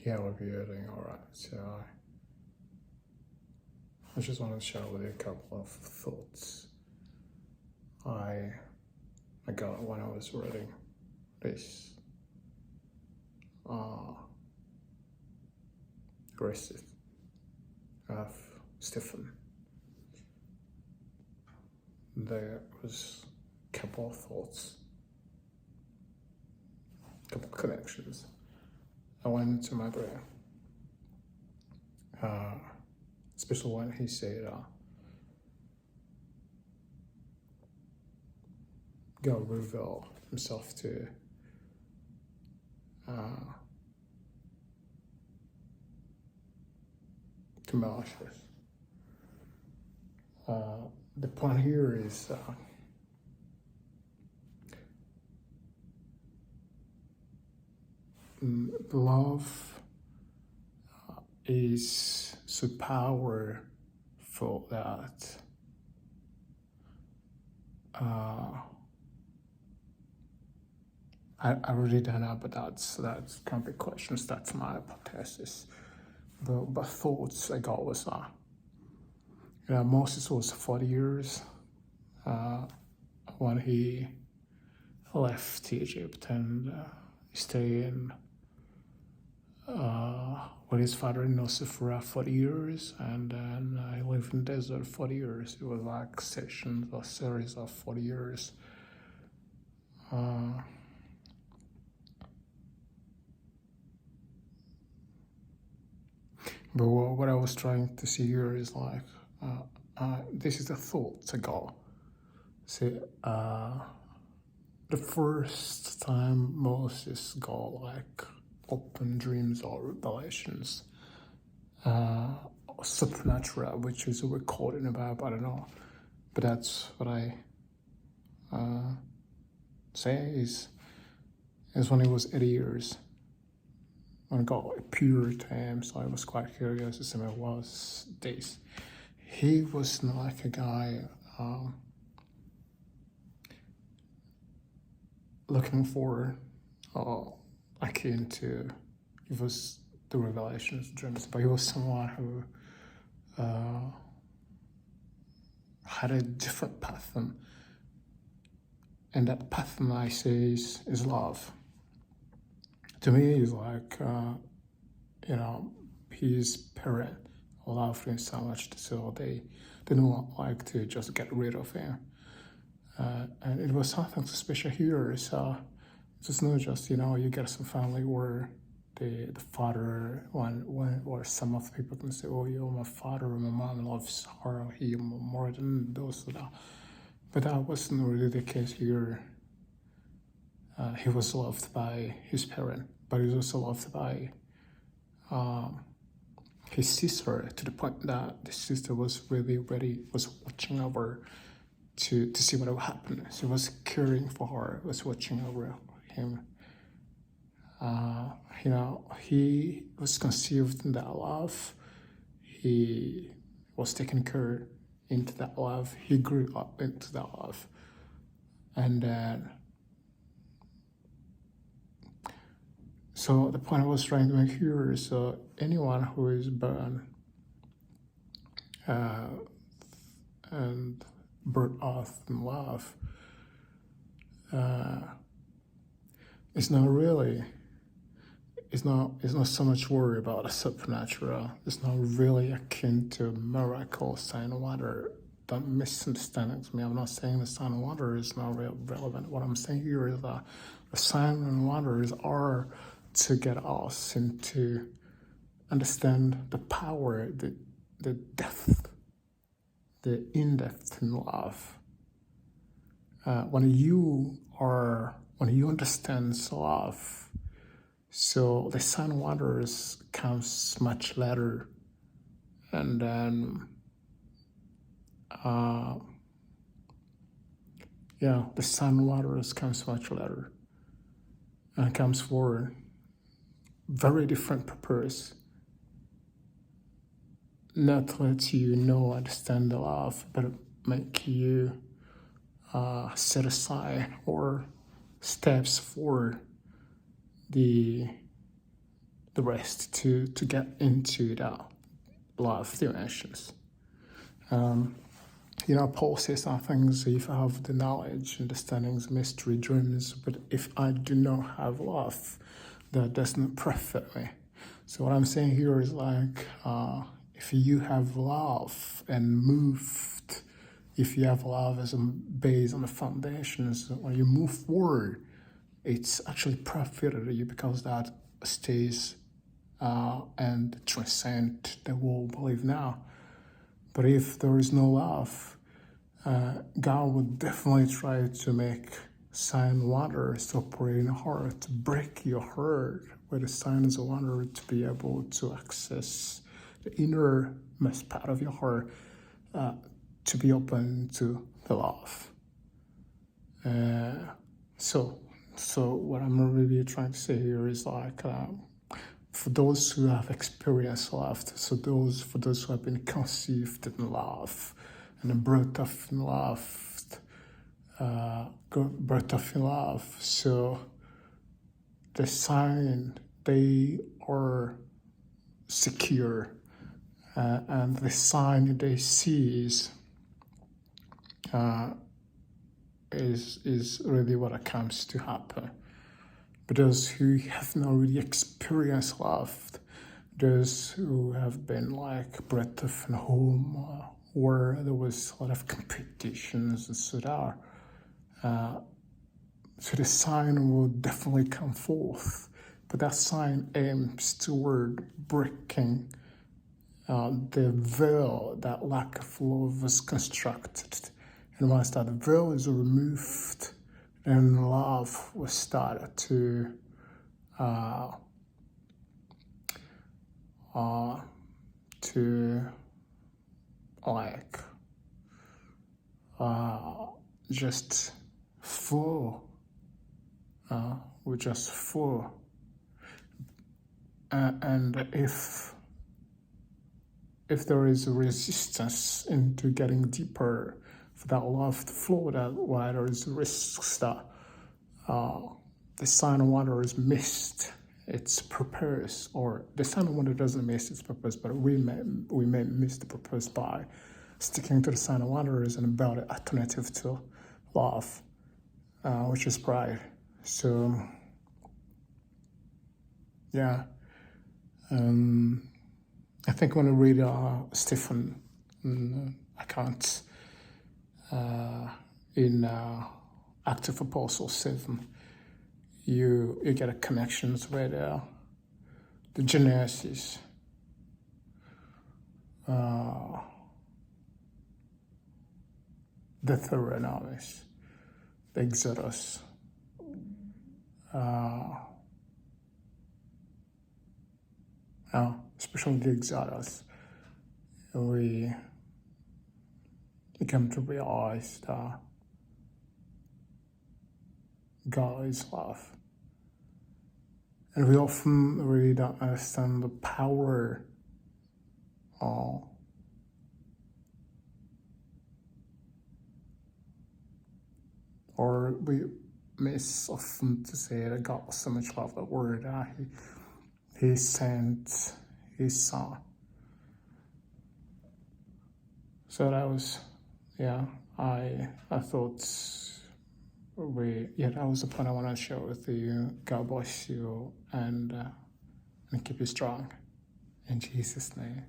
Yeah, we'll be doing alright. So I just want to share with you a couple of thoughts I got when I was reading this receipt of Stephen. There was a couple of thoughts, a couple of connections. I went into my brain, especially when he said, God revealed himself to Moses. The point here is love is so powerful that I really don't know, but that's kind of big questions. That's my hypothesis. But thoughts I got was Moses was 40 years when he left Egypt and stayed in with his father-in-law for 40 years, and then he lived in the desert 40 years. It was like sessions or series of 40 years. But what I was trying to see here is like, this is the thoughts I got. See, the first time Moses got like open dreams or revelations, supernatural, which is a recording about, I don't know, but that's what I say is when he was 80 years. When God appeared to him, so I was quite curious as to what was this. He was not like a guy looking for akin to, it was the revelations, dreams, but he was someone who had a different pattern, and that pattern I say is love. To me, it's like, his parent loved him so much, so they didn't like to just get rid of him. And it was something special here. So it's not just, you get some family where the father, or some of the people can say, oh, my father or my mom loves her or him more than those. But that wasn't really the case here. He was loved by his parent, but he was also loved by his sister, to the point that the sister was really ready, was watching over to see what would happen. She was caring for her, was watching over him. He was conceived in that love. He was taken care into that love. He grew up into that love. And then, so the point I was trying to make here is anyone who is born and brought up in love it's not so much worry about the supernatural. It's not really akin to miracle, sign of wonder. Don't misunderstand me. I'm not saying the sign of wonder is not relevant. What I'm saying here is that the sign and wonders are to get us into understand the power, the depth, the in-depth in love. When you understand love, so the sign wonders comes much later, and then the sign wonders comes much later, and comes for very different purpose. Not to let you understand the love, but make you set aside or steps for the the rest to get into the love dimensions. Paul says some things, if I have the knowledge, understandings, mystery, dreams, but if I do not have love, that does not profit me. So what I'm saying here is like, if you have love and moved, if you have love as a base on the foundations, when you move forward, it's actually profited you because that stays and transcend the world we live now. But if there is no love, God would definitely try to make sign wonders operate in your heart, to break your heart with the signs of wonder, to be able to access the innermost part of your heart, to be open to the love. So what I'm really trying to say here is like, for those who have experienced love, for those who have been conceived in love and brought up in love, so the sign they are secure, and the sign they see is really what comes to happen. But those who have not really experienced love, those who have been like brought up in home where there was a lot of competitions and so that, so the sign will definitely come forth. But that sign aims toward breaking the veil that lack of love was constructed. And once that veil is removed, then love will start to just flow. We just flow. And if there is a resistance into getting deeper for that love to flow, that why there is risks that the sign of wonder is missed its purpose, or the sign of wonder doesn't miss its purpose, but we may miss the purpose by sticking to the sign of wonder and about an alternative to love, which is pride. So yeah, I think when I read Stephen account in Acts of Apostles 7, you get a connections with the Genesis, the Theranos, the Exodus, especially the Exodus. We come to realize that God is love. And we often really don't understand the power or we miss often to say that God so much loved the world that he sent his son. So that was, I thought that was the point I want to share with you. God bless you and keep you strong. In Jesus' name,